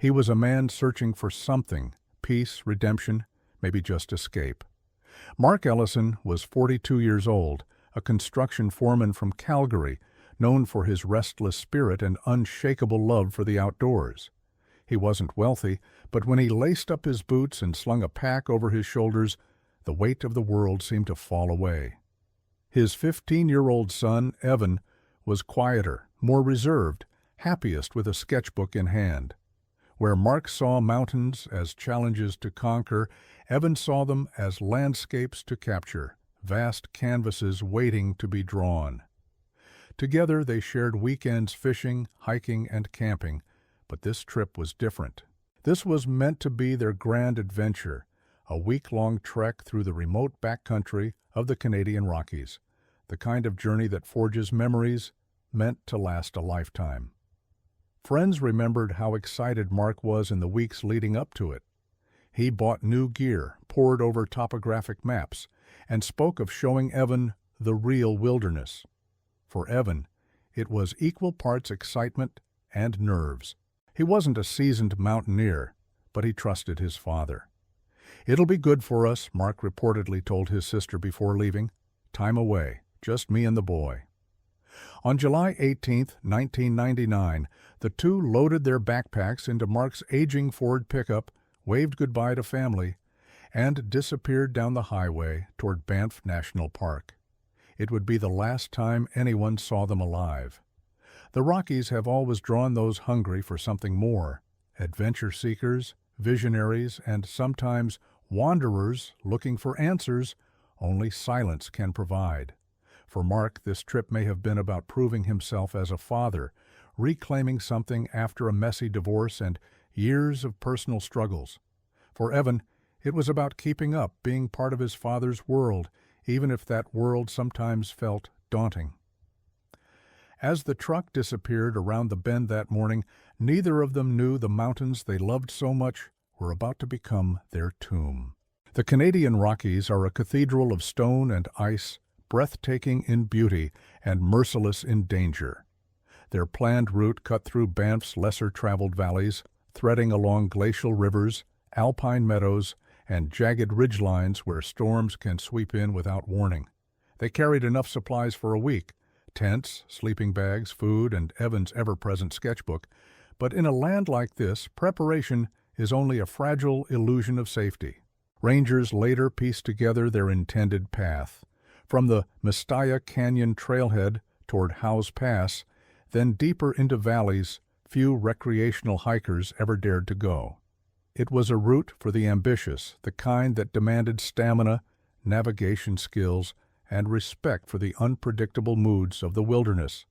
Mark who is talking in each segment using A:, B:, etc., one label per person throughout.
A: He was a man searching for something, peace, redemption, maybe just escape. Mark Ellison was 42 years old, a construction foreman from Calgary, known for his restless spirit and unshakable love for the outdoors. He wasn't wealthy, but when he laced up his boots and slung a pack over his shoulders, the weight of the world seemed to fall away. His 15-year-old son, Evan, was quieter, more reserved, happiest with a sketchbook in hand. Where Mark saw mountains as challenges to conquer, Evan saw them as landscapes to capture, vast canvases waiting to be drawn. Together they shared weekends fishing, hiking, and camping, but this trip was different. This was meant to be their grand adventure, a week-long trek through the remote backcountry of the Canadian Rockies, the kind of journey that forges memories meant to last a lifetime. Friends remembered how excited Mark was in the weeks leading up to it. He bought new gear, pored over topographic maps, and spoke of showing Evan the real wilderness. For Evan, it was equal parts excitement and nerves. He wasn't a seasoned mountaineer, but he trusted his father. "It'll be good for us," Mark reportedly told his sister before leaving. "Time away, just me and the boy." On July 18, 1999, the two loaded their backpacks into Mark's aging Ford pickup, waved goodbye to family, and disappeared down the highway toward Banff National Park. It would be the last time anyone saw them alive. The Rockies have always drawn those hungry for something more, adventure seekers, visionaries, and sometimes wanderers looking for answers only silence can provide. For Mark, this trip may have been about proving himself as a father, reclaiming something after a messy divorce and years of personal struggles. For Evan, it was about keeping up, being part of his father's world, even if that world sometimes felt daunting. As the truck disappeared around the bend that morning, neither of them knew the mountains they loved so much were about to become their tomb. The Canadian Rockies are a cathedral of stone and ice, breathtaking in beauty and merciless in danger. Their planned route cut through Banff's lesser-traveled valleys, threading along glacial rivers, alpine meadows, and jagged ridgelines where storms can sweep in without warning. They carried enough supplies for a week: tents, sleeping bags, food, and Evan's ever-present sketchbook. But in a land like this, preparation is only a fragile illusion of safety. Rangers later pieced together their intended path. From the Mistaya Canyon trailhead toward Howes Pass, then deeper into valleys few recreational hikers ever dared to go. It was a route for the ambitious, the kind that demanded stamina, navigation skills, and respect for the unpredictable moods of the wilderness.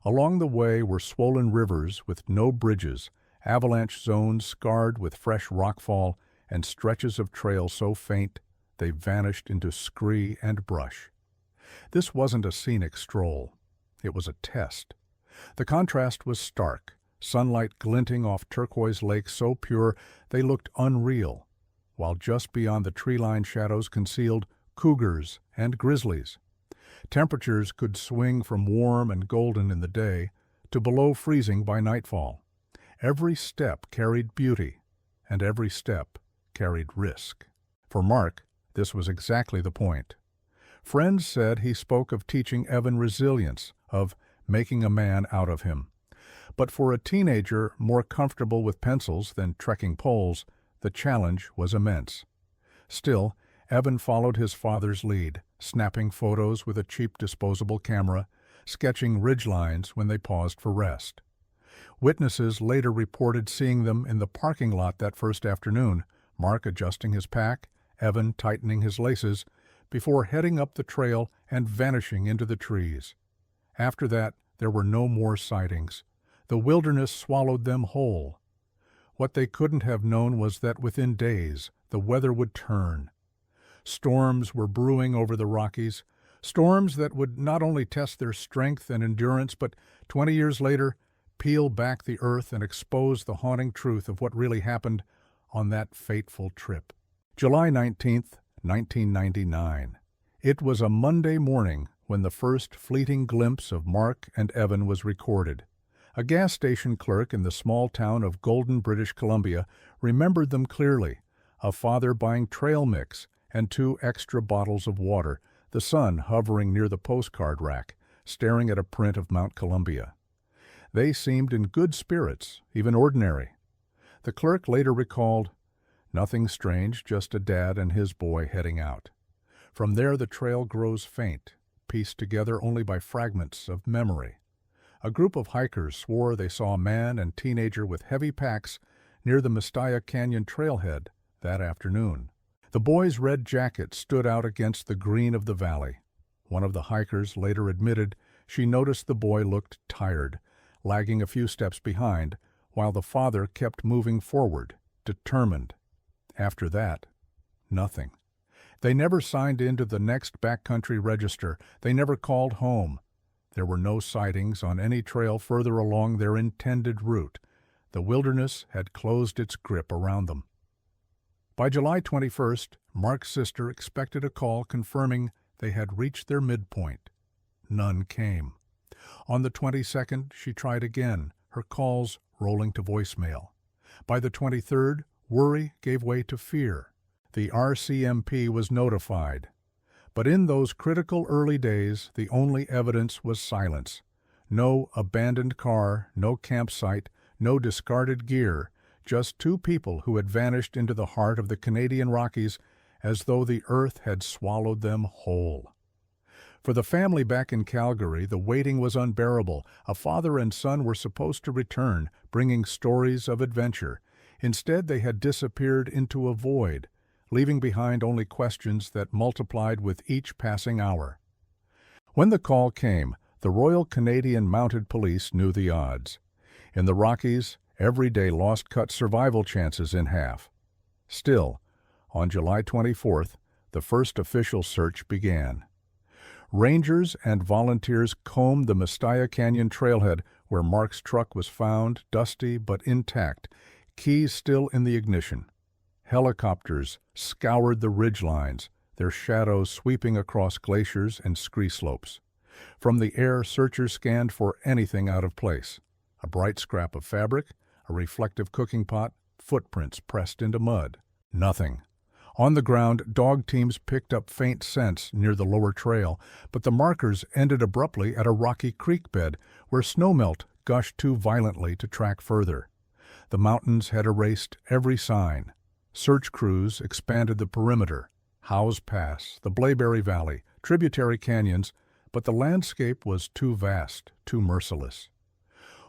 A: Along the way were swollen rivers with no bridges, avalanche zones scarred with fresh rockfall, and stretches of trail so faint they vanished into scree and brush. This wasn't a scenic stroll. It was a test. The contrast was stark, sunlight glinting off turquoise lakes so pure they looked unreal, while just beyond the tree-lined shadows concealed cougars and grizzlies. Temperatures could swing from warm and golden in the day to below freezing by nightfall. Every step carried beauty, and every step carried risk. For Mark, this was exactly the point. Friends said he spoke of teaching Evan resilience, of making a man out of him. But for a teenager more comfortable with pencils than trekking poles, the challenge was immense. Still, Evan followed his father's lead, snapping photos with a cheap disposable camera, sketching ridgelines when they paused for rest. Witnesses later reported seeing them in the parking lot that first afternoon, Mark adjusting his pack, Evan tightening his laces, before heading up the trail and vanishing into the trees. After that, there were no more sightings. The wilderness swallowed them whole. What they couldn't have known was that within days, the weather would turn. Storms were brewing over the Rockies, storms that would not only test their strength and endurance, but 20 years later, peel back the earth and expose the haunting truth of what really happened on that fateful trip. July 19th, 1999. It was a Monday morning when the first fleeting glimpse of Mark and Evan was recorded. A gas station clerk in the small town of Golden, British Columbia, remembered them clearly, a father buying trail mix and 2 extra bottles of water, the son hovering near the postcard rack, staring at a print of Mount Columbia. They seemed in good spirits, even ordinary. The clerk later recalled, "Nothing strange, just a dad and his boy heading out." From there the trail grows faint, pieced together only by fragments of memory. A group of hikers swore they saw a man and teenager with heavy packs near the Mistaya Canyon trailhead that afternoon. The boy's red jacket stood out against the green of the valley. One of the hikers later admitted she noticed the boy looked tired, lagging a few steps behind, while the father kept moving forward, determined. After that, nothing. They never signed into the next backcountry register. They never called home. There were no sightings on any trail further along their intended route. The wilderness had closed its grip around them. By July 21st, Mark's sister expected a call confirming they had reached their midpoint. None came. On the 22nd, she tried again, her calls rolling to voicemail. By the 23rd, worry gave way to fear. The RCMP was notified. But in those critical early days, the only evidence was silence. No abandoned car, no campsite, no discarded gear, just 2 people who had vanished into the heart of the Canadian Rockies as though the earth had swallowed them whole. For the family back in Calgary, the waiting was unbearable. A father and son were supposed to return, bringing stories of adventure. Instead, they had disappeared into a void, leaving behind only questions that multiplied with each passing hour. When the call came, the Royal Canadian Mounted Police knew the odds. In the Rockies, every day lost cut survival chances in half. Still, on July 24th, the first official search began. Rangers and volunteers combed the Mistaya Canyon trailhead where Mark's truck was found, dusty but intact, keys still in the ignition. Helicopters scoured the ridgelines, their shadows sweeping across glaciers and scree slopes. From the air, searchers scanned for anything out of place. A bright scrap of fabric, a reflective cooking pot, footprints pressed into mud. Nothing. On the ground, dog teams picked up faint scents near the lower trail, but the markers ended abruptly at a rocky creek bed where snowmelt gushed too violently to track further. The mountains had erased every sign. Search crews expanded the perimeter, Howes Pass, the Blayberry Valley, tributary canyons, but the landscape was too vast, too merciless.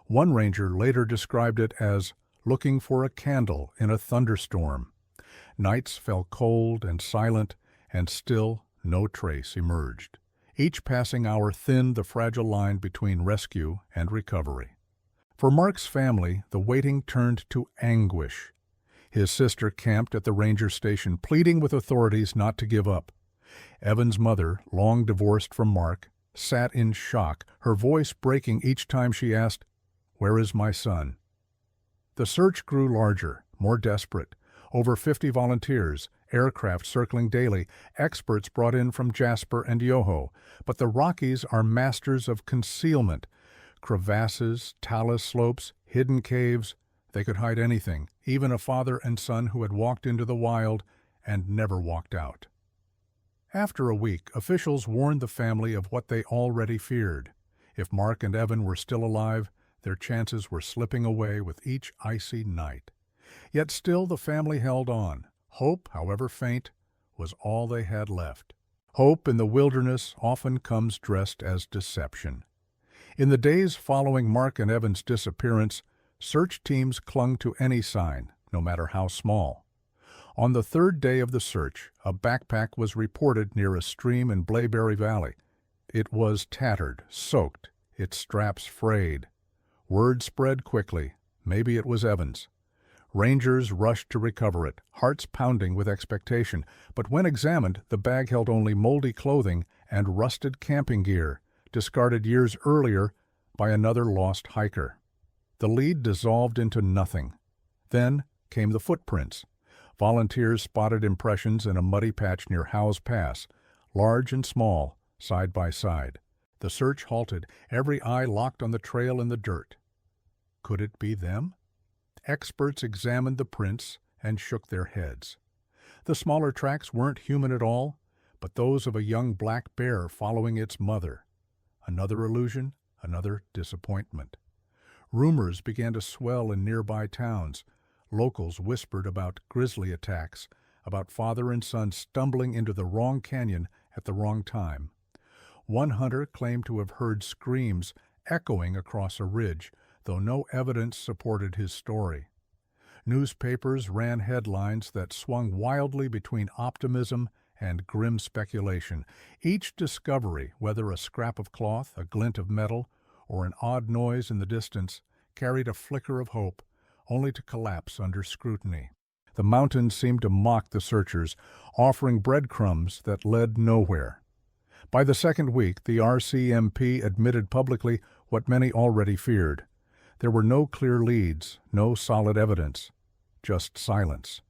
A: One ranger later described it as looking for a candle in a thunderstorm. Nights fell cold and silent, and still no trace emerged. Each passing hour thinned the fragile line between rescue and recovery. For Mark's family, the waiting turned to anguish. His sister camped at the ranger station, pleading with authorities not to give up. Evan's mother, long divorced from Mark, sat in shock, her voice breaking each time she asked, "Where is my son?" The search grew larger, more desperate. Over 50 volunteers, aircraft circling daily, experts brought in from Jasper and Yoho. But the Rockies are masters of concealment. Crevasses, talus slopes, hidden caves. They could hide anything, even a father and son who had walked into the wild and never walked out. After a week, officials warned the family of what they already feared. If Mark and Evan were still alive, their chances were slipping away with each icy night. Yet still the family held on. Hope, however faint, was all they had left. Hope in the wilderness often comes dressed as deception. In the days following Mark and Evan's disappearance, search teams clung to any sign, no matter how small. On the 3rd day of the search, a backpack was reported near a stream in Blayberry Valley. It was tattered, soaked, its straps frayed. Word spread quickly. Maybe it was Evan's. Rangers rushed to recover it, hearts pounding with expectation, but when examined, the bag held only moldy clothing and rusted camping gear, discarded years earlier by another lost hiker. The lead dissolved into nothing. Then came the footprints. Volunteers spotted impressions in a muddy patch near Howes Pass, large and small, side by side. The search halted, every eye locked on the trail in the dirt. Could it be them? Experts examined the prints and shook their heads. The smaller tracks weren't human at all, but those of a young black bear following its mother. Another illusion, another disappointment. Rumors began to swell in nearby towns. Locals whispered about grizzly attacks, about father and son stumbling into the wrong canyon at the wrong time. One hunter claimed to have heard screams echoing across a ridge, though no evidence supported his story. Newspapers ran headlines that swung wildly between optimism and grim speculation. Each discovery, whether a scrap of cloth, a glint of metal, or an odd noise in the distance, carried a flicker of hope, only to collapse under scrutiny. The mountains seemed to mock the searchers, offering breadcrumbs that led nowhere. By the second week, the RCMP admitted publicly what many already feared. There were no clear leads, no solid evidence, just silence.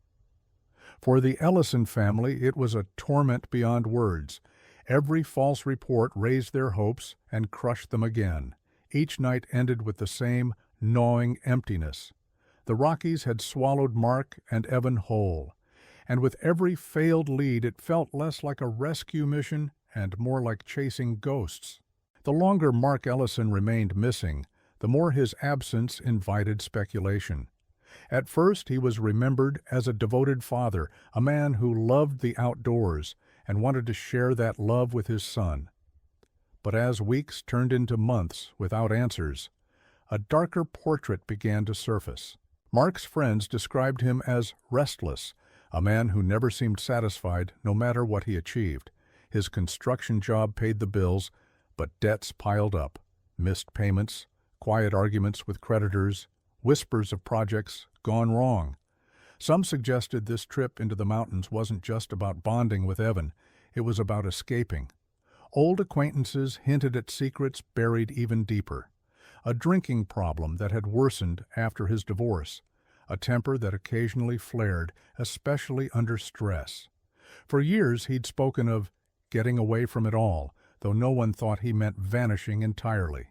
A: For the Ellison family, it was a torment beyond words. Every false report raised their hopes and crushed them again. Each night ended with the same gnawing emptiness. The Rockies had swallowed Mark and Evan whole, and with every failed lead it felt less like a rescue mission and more like chasing ghosts. The longer Mark Ellison remained missing, the more his absence invited speculation. At first he was remembered as a devoted father, a man who loved the outdoors and wanted to share that love with his son. But as weeks turned into months without answers, a darker portrait began to surface. Mark's friends described him as restless, a man who never seemed satisfied no matter what he achieved. His construction job paid the bills, but debts piled up, missed payments, quiet arguments with creditors, whispers of projects gone wrong. Some suggested this trip into the mountains wasn't just about bonding with Evan, it was about escaping. Old acquaintances hinted at secrets buried even deeper. A drinking problem that had worsened after his divorce, a temper that occasionally flared, especially under stress. For years he'd spoken of getting away from it all, though no one thought he meant vanishing entirely.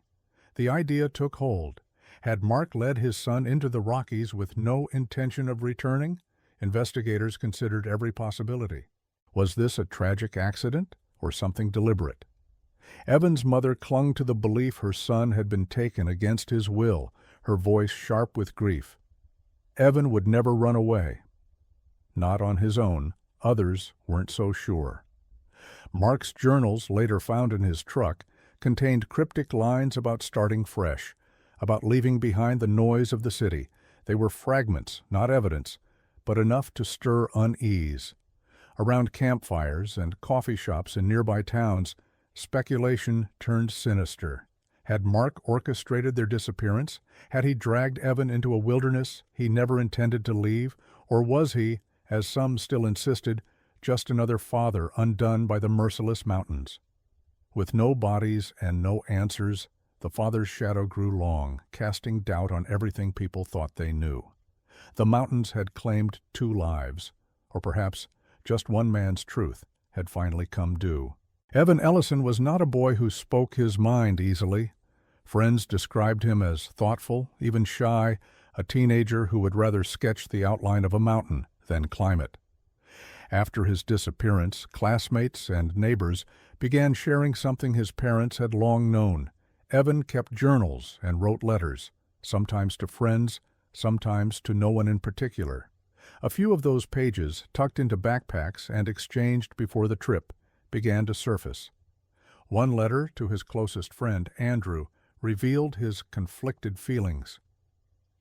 A: The idea took hold. Had Mark led his son into the Rockies with no intention of returning? Investigators considered every possibility. Was this a tragic accident or something deliberate? Evan's mother clung to the belief her son had been taken against his will, her voice sharp with grief. Evan would never run away. Not on his own. Others weren't so sure. Mark's journals, later found in his truck, contained cryptic lines about starting fresh, about leaving behind the noise of the city. They were fragments, not evidence, but enough to stir unease. Around campfires and coffee shops in nearby towns, speculation turned sinister. Had Mark orchestrated their disappearance? Had he dragged Evan into a wilderness he never intended to leave? Or was he, as some still insisted, just another father undone by the merciless mountains? With no bodies and no answers, the father's shadow grew long, casting doubt on everything people thought they knew. The mountains had claimed 2 lives, or perhaps just one man's truth had finally come due. Evan Ellison was not a boy who spoke his mind easily. Friends described him as thoughtful, even shy, a teenager who would rather sketch the outline of a mountain than climb it. After his disappearance, classmates and neighbors began sharing something his parents had long known. Evan kept journals and wrote letters, sometimes to friends, sometimes to no one in particular. A few of those pages, tucked into backpacks and exchanged before the trip, began to surface. One letter to his closest friend, Andrew, revealed his conflicted feelings.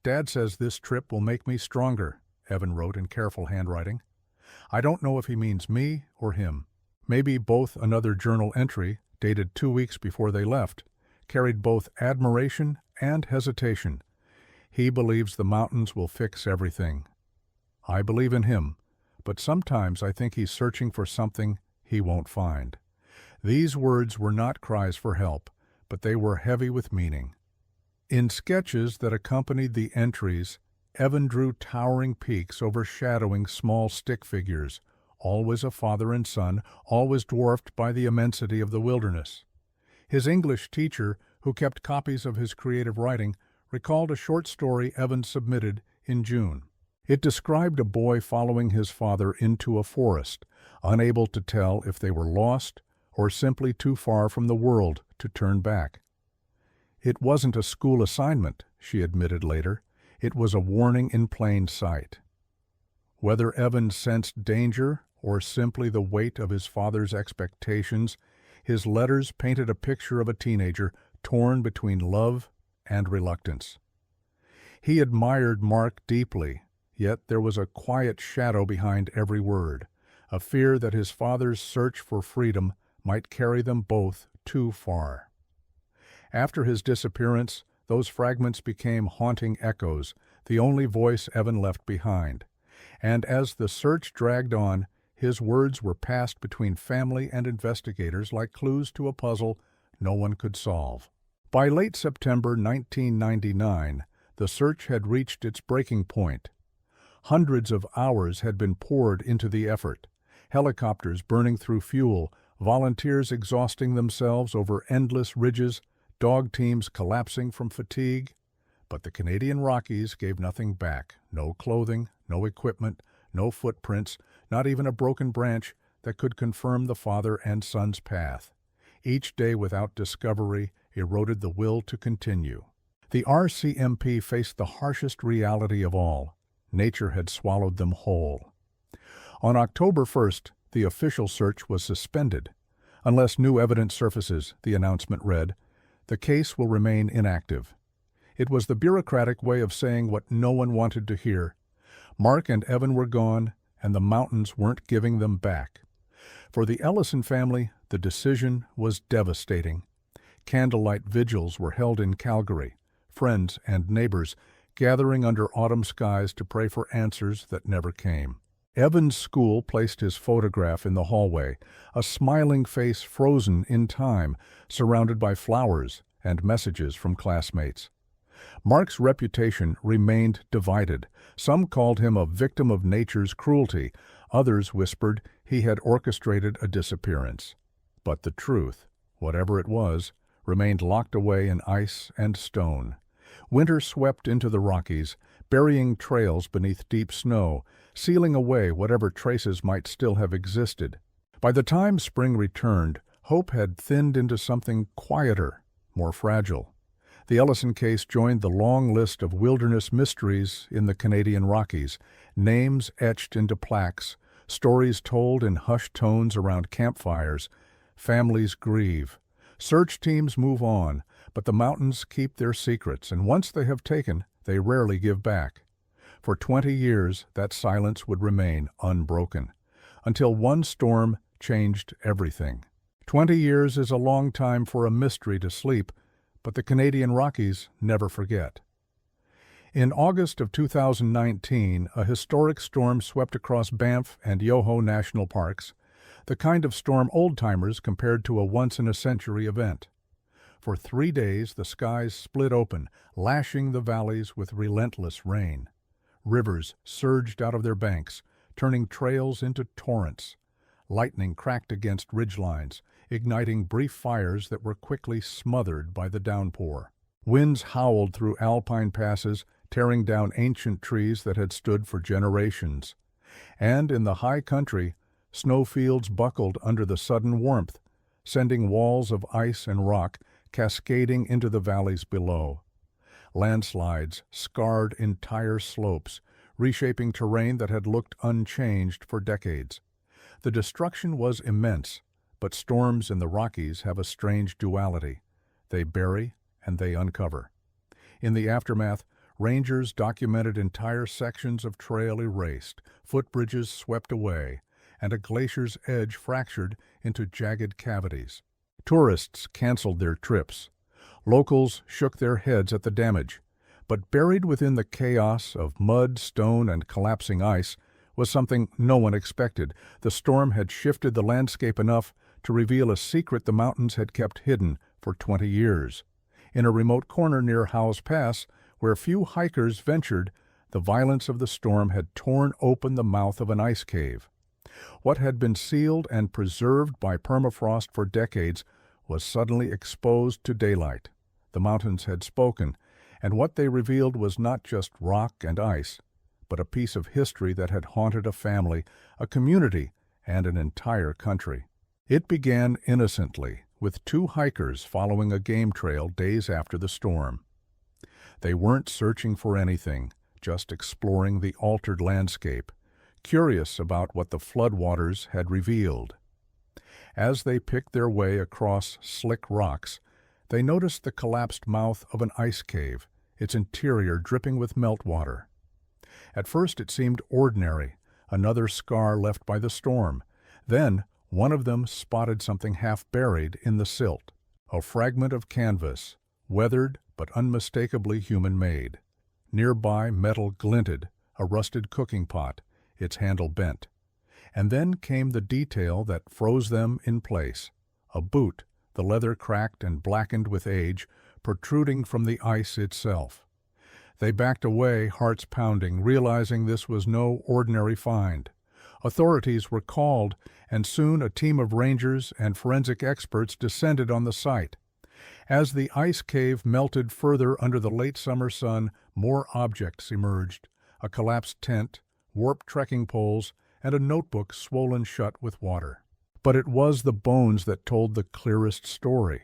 A: "Dad says this trip will make me stronger," Evan wrote in careful handwriting. "I don't know if he means me or him." Maybe both. Another journal entry, dated 2 weeks before they left, carried both admiration and hesitation. "He believes the mountains will fix everything. I believe in him, but sometimes I think he's searching for something he won't find." These words were not cries for help, but they were heavy with meaning. In sketches that accompanied the entries, Evan drew towering peaks overshadowing small stick figures, always a father and son, always dwarfed by the immensity of the wilderness. His English teacher, who kept copies of his creative writing, recalled a short story Evans submitted in June. It described a boy following his father into a forest, unable to tell if they were lost or simply too far from the world to turn back. It wasn't a school assignment, she admitted later. It was a warning in plain sight. Whether Evans sensed danger or simply the weight of his father's expectations, his letters painted a picture of a teenager torn between love and reluctance. He admired Mark deeply, yet there was a quiet shadow behind every word, a fear that his father's search for freedom might carry them both too far. After his disappearance, those fragments became haunting echoes, the only voice Evan left behind. And as the search dragged on, his words were passed between family and investigators like clues to a puzzle no one could solve. By late September 1999, the search had reached its breaking point. Hundreds of hours had been poured into the effort, helicopters burning through fuel, volunteers exhausting themselves over endless ridges, dog teams collapsing from fatigue. But the Canadian Rockies gave nothing back. No clothing, no equipment, no footprints, not even a broken branch that could confirm the father and son's path. Each day without discovery eroded the will to continue. The RCMP faced the harshest reality of all. Nature had swallowed them whole. On October 1st, the official search was suspended. Unless new evidence surfaces, the announcement read, the case will remain inactive. It was the bureaucratic way of saying what no one wanted to hear. Mark and Evan were gone, and the mountains weren't giving them back. For the Ellison family, the decision was devastating. Candlelight vigils were held in Calgary, friends and neighbors gathering under autumn skies to pray for answers that never came. Evan's school placed his photograph in the hallway, a smiling face frozen in time, surrounded by flowers and messages from classmates. Mark's reputation remained divided. Some called him a victim of nature's cruelty. Others whispered he had orchestrated a disappearance. But the truth, whatever it was, remained locked away in ice and stone. Winter swept into the Rockies, burying trails beneath deep snow, sealing away whatever traces might still have existed. By the time spring returned, hope had thinned into something quieter, more fragile. The Ellison case joined the long list of wilderness mysteries in the Canadian Rockies, names etched into plaques, stories told in hushed tones around campfires. Families grieve. Search teams move on, but the mountains keep their secrets, and once they have taken, they rarely give back. For 20 years, that silence would remain unbroken, until one storm changed everything. 20 years is a long time for a mystery to sleep, but the Canadian Rockies never forget. In August of 2019, a historic storm swept across Banff and Yoho National Parks, the kind of storm old-timers compared to a once-in-a-century event. For 3 days, the skies split open, lashing the valleys with relentless rain. Rivers surged out of their banks, turning trails into torrents. Lightning cracked against ridgelines, igniting brief fires that were quickly smothered by the downpour. Winds howled through alpine passes, tearing down ancient trees that had stood for generations. And in the high country, snowfields buckled under the sudden warmth, sending walls of ice and rock cascading into the valleys below. Landslides scarred entire slopes, reshaping terrain that had looked unchanged for decades. The destruction was immense, but storms in the Rockies have a strange duality. They bury and they uncover. In the aftermath, rangers documented entire sections of trail erased, footbridges swept away, and a glacier's edge fractured into jagged cavities. Tourists canceled their trips. Locals shook their heads at the damage. But buried within the chaos of mud, stone, and collapsing ice was something no one expected. The storm had shifted the landscape enough to reveal a secret the mountains had kept hidden for 20 years. In a remote corner near Howes Pass, where few hikers ventured, the violence of the storm had torn open the mouth of an ice cave. What had been sealed and preserved by permafrost for decades was suddenly exposed to daylight. The mountains had spoken, And what they revealed was not just rock and ice, but a piece of history that had haunted a family, a community, and an entire country. It began innocently, with two hikers following a game trail days after the storm. They weren't searching for anything, just exploring the altered landscape, curious about what the floodwaters had revealed. As they picked their way across slick rocks, they noticed the collapsed mouth of an ice cave, its interior dripping with meltwater. At first it seemed ordinary, another scar left by the storm. Then one of them spotted something half buried in the silt, a fragment of canvas, weathered but unmistakably human-made. Nearby metal glinted, a rusted cooking pot, its handle bent. And then came the detail that froze them in place, a boot, the leather cracked and blackened with age, protruding from the ice itself. They backed away, hearts pounding, realizing this was no ordinary find. Authorities were called, and soon a team of rangers and forensic experts descended on the site. As the ice cave melted further under the late summer sun, more objects emerged: a collapsed tent, warped trekking poles, and a notebook swollen shut with water. But it was the bones that told the clearest story.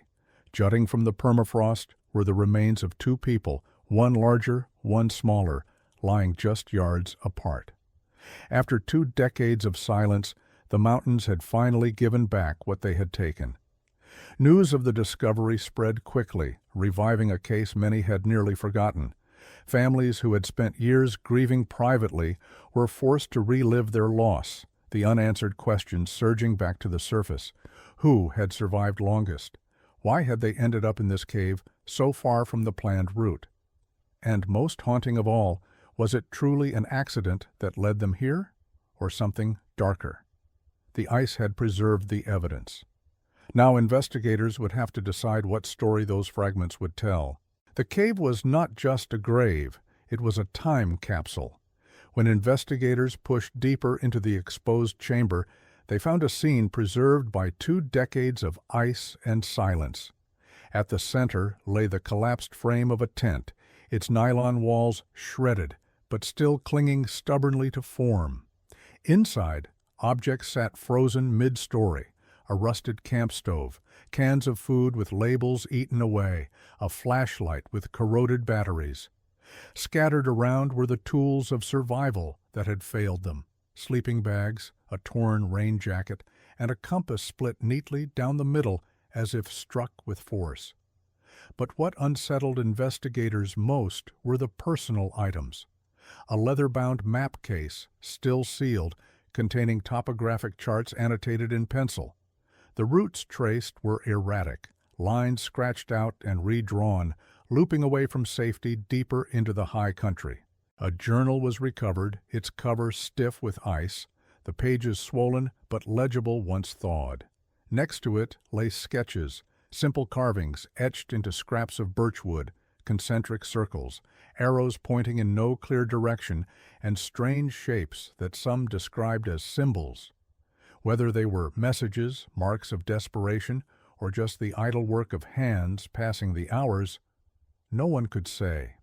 A: Jutting from the permafrost were the remains of two people, one larger, one smaller, lying just yards apart. After 2 decades of silence, the mountains had finally given back what they had taken. News of the discovery spread quickly, reviving a case many had nearly forgotten. Families who had spent years grieving privately were forced to relive their loss, the unanswered questions surging back to the surface. Who had survived longest? Why had they ended up in this cave so far from the planned route? And most haunting of all, was it truly an accident that led them here, or something darker? The ice had preserved the evidence. Now investigators would have to decide what story those fragments would tell. The cave was not just a grave, it was a time capsule. When investigators pushed deeper into the exposed chamber, they found a scene preserved by 2 decades of ice and silence. At the center lay the collapsed frame of a tent, its nylon walls shredded, but still clinging stubbornly to form. Inside, objects sat frozen mid-story: a rusted camp stove, cans of food with labels eaten away, a flashlight with corroded batteries. Scattered around were the tools of survival that had failed them: sleeping bags, a torn rain jacket, and a compass split neatly down the middle as if struck with force. But what unsettled investigators most were the personal items. A leather-bound map case, still sealed, containing topographic charts annotated in pencil. The routes traced were erratic, lines scratched out and redrawn, looping away from safety deeper into the high country. A journal was recovered, its cover stiff with ice, the pages swollen but legible once thawed. Next to it lay sketches, simple carvings etched into scraps of birchwood, concentric circles, arrows pointing in no clear direction, and strange shapes that some described as symbols. Whether they were messages, marks of desperation, or just the idle work of hands passing the hours, no one could say.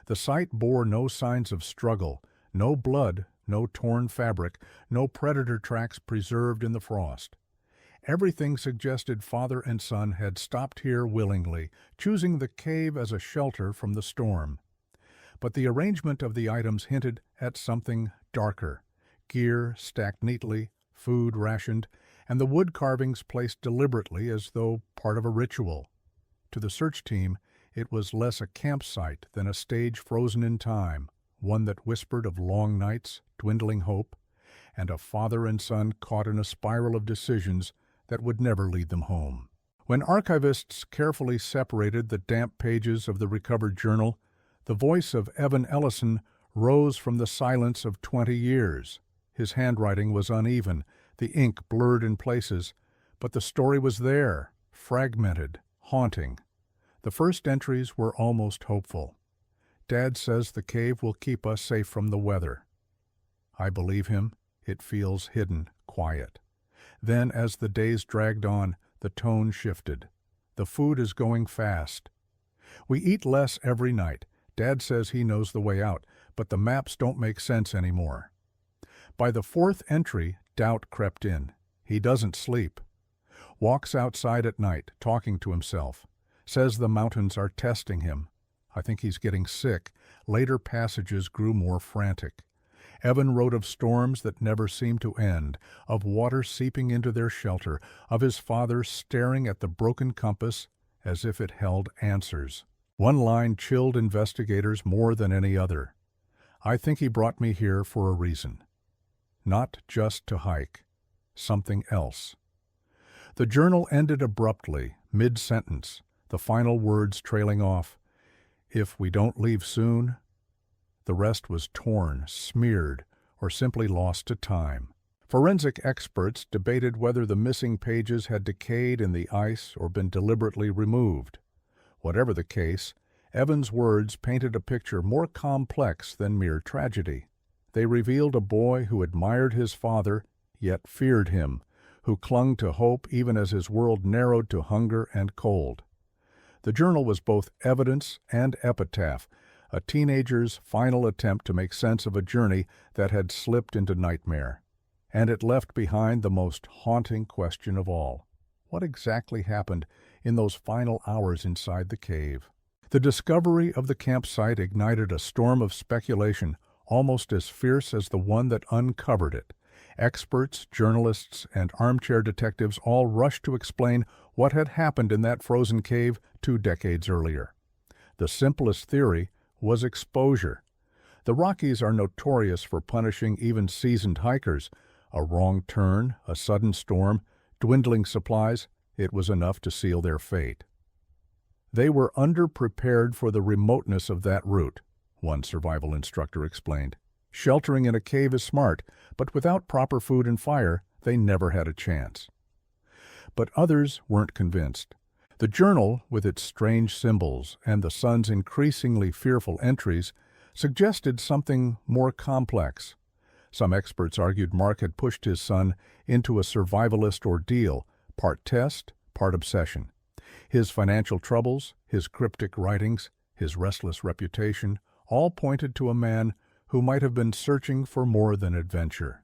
A: The site bore no signs of struggle, no blood, no torn fabric, no predator tracks preserved in the frost. Everything suggested father and son had stopped here willingly, choosing the cave as a shelter from the storm. But the arrangement of the items hinted at something darker: gear stacked neatly, food rationed, and the wood carvings placed deliberately as though part of a ritual. To the search team, it was less a campsite than a stage frozen in time, one that whispered of long nights, dwindling hope, and a father and son caught in a spiral of decisions that would never lead them home. When archivists carefully separated the damp pages of the recovered journal, the voice of Evan Ellison rose from the silence of 20 years. His handwriting was uneven, the ink blurred in places, but the story was there, fragmented, haunting. The first entries were almost hopeful. Dad says the cave will keep us safe from the weather. I believe him. It feels hidden, quiet. Then, as the days dragged on, the tone shifted. The food is going fast. We eat less every night, Dad says he knows the way out, but the maps don't make sense anymore. By the fourth entry, doubt crept in. He doesn't sleep. Walks outside at night, talking to himself. Says the mountains are testing him. I think he's getting sick. Later passages grew more frantic. Evan wrote of storms that never seemed to end, of water seeping into their shelter, of his father staring at the broken compass as if it held answers. One line chilled investigators more than any other. I think he brought me here for a reason. Not just to hike. Something else. The journal ended abruptly, mid-sentence, the final words trailing off. If we don't leave soon. The rest was torn, smeared, or simply lost to time. Forensic experts debated whether the missing pages had decayed in the ice or been deliberately removed. Whatever the case, Evan's words painted a picture more complex than mere tragedy. They revealed a boy who admired his father, yet feared him, who clung to hope even as his world narrowed to hunger and cold. The journal was both evidence and epitaph, a teenager's final attempt to make sense of a journey that had slipped into nightmare. And it left behind the most haunting question of all. What exactly happened in those final hours inside the cave? The discovery of the campsite ignited a storm of speculation almost as fierce as the one that uncovered it. Experts, journalists, and armchair detectives all rushed to explain what had happened in that frozen cave 2 decades earlier. The simplest theory was exposure. The Rockies are notorious for punishing even seasoned hikers. A wrong turn, a sudden storm, dwindling supplies, it was enough to seal their fate. They were underprepared for the remoteness of that route, one survival instructor explained. Sheltering in a cave is smart, but without proper food and fire, they never had a chance. But others weren't convinced. The journal, with its strange symbols and the son's increasingly fearful entries, suggested something more complex. Some experts argued Mark had pushed his son into a survivalist ordeal, part test, part obsession. His financial troubles, his cryptic writings, his restless reputation, all pointed to a man who might have been searching for more than adventure.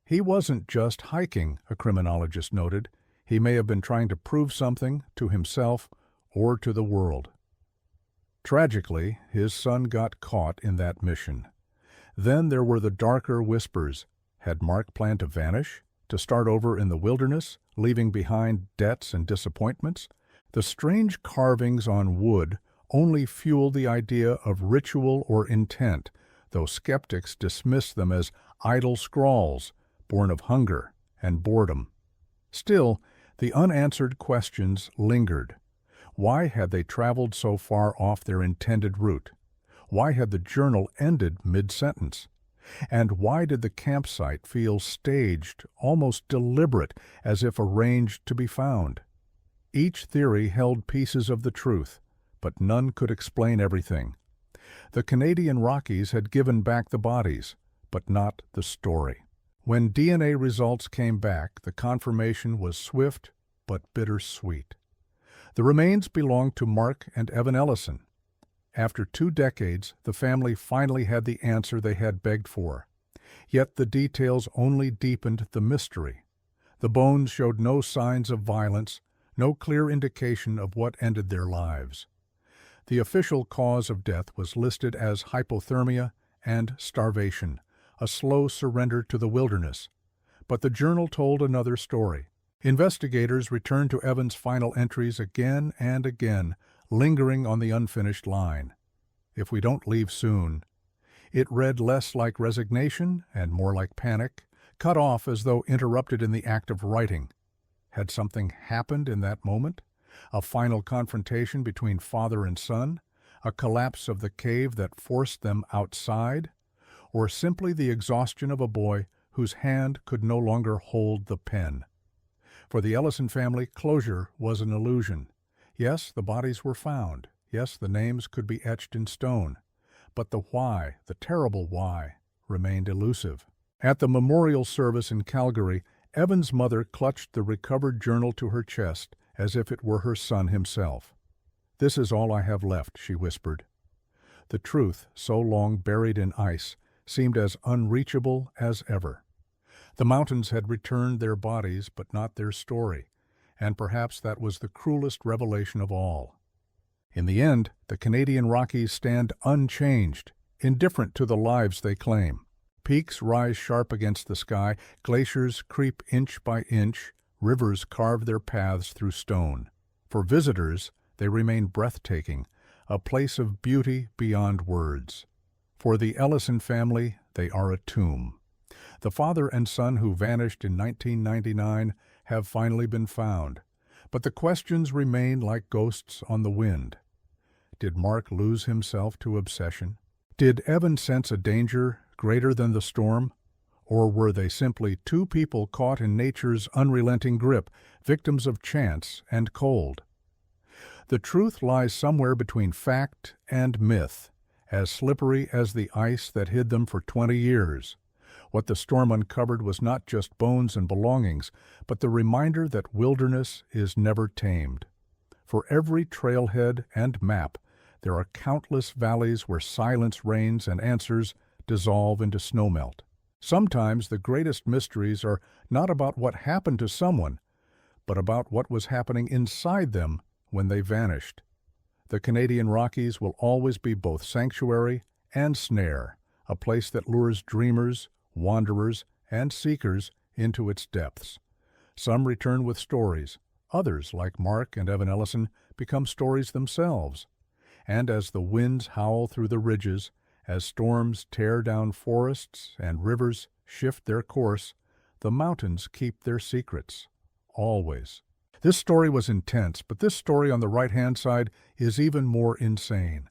A: He wasn't just hiking, a criminologist noted. He may have been trying to prove something to himself or to the world. Tragically, his son got caught in that mission. Then there were the darker whispers. Had Mark planned to vanish, to start over in the wilderness, leaving behind debts and disappointments? The strange carvings on wood only fueled the idea of ritual or intent, though skeptics dismissed them as idle scrawls, born of hunger and boredom. Still, the unanswered questions lingered. Why had they traveled so far off their intended route? Why had the journal ended mid-sentence? And why did the campsite feel staged, almost deliberate, as if arranged to be found? Each theory held pieces of the truth, but none could explain everything. The Canadian Rockies had given back the bodies, but not the story. When DNA results came back, the confirmation was swift but bittersweet. The remains belonged to Mark and Evan Ellison. After 2 decades, the family finally had the answer they had begged for. Yet the details only deepened the mystery. The bones showed no signs of violence, no clear indication of what ended their lives. The official cause of death was listed as hypothermia and starvation, a slow surrender to the wilderness. But the journal told another story. Investigators returned to Evan's final entries again and again, lingering on the unfinished line. If we don't leave soon. It read less like resignation and more like panic, cut off as though interrupted in the act of writing. Had something happened in that moment? A final confrontation between father and son? A collapse of the cave that forced them outside? Or simply the exhaustion of a boy whose hand could no longer hold the pen? For the Ellison family, closure was an illusion. Yes, the bodies were found. Yes, the names could be etched in stone. But the why, the terrible why, remained elusive. At the memorial service in Calgary, Evan's mother clutched the recovered journal to her chest as if it were her son himself. "This is all I have left," she whispered. The truth, so long buried in ice, seemed as unreachable as ever. The mountains had returned their bodies, but not their story, and perhaps that was the cruelest revelation of all. In the end, the Canadian Rockies stand unchanged, indifferent to the lives they claim. Peaks rise sharp against the sky, glaciers creep inch by inch, rivers carve their paths through stone. For visitors, they remain breathtaking, a place of beauty beyond words. For the Ellison family, they are a tomb. The father and son who vanished in 1999 have finally been found, but the questions remain like ghosts on the wind. Did Mark lose himself to obsession? Did Evan sense a danger greater than the storm? Or were they simply two people caught in nature's unrelenting grip, victims of chance and cold? The truth lies somewhere between fact and myth, as slippery as the ice that hid them for 20 years. What the storm uncovered was not just bones and belongings, but the reminder that wilderness is never tamed. For every trailhead and map, there are countless valleys where silence reigns and answers dissolve into snowmelt. Sometimes the greatest mysteries are not about what happened to someone, but about what was happening inside them when they vanished. The Canadian Rockies will always be both sanctuary and snare, a place that lures dreamers, wanderers, and seekers into its depths. Some return with stories. Others, like Mark and Evan Ellison, become stories themselves. And as the winds howl through the ridges, as storms tear down forests and rivers shift their course, the mountains keep their secrets. Always. This story was intense, but this story on the right-hand side is even more insane.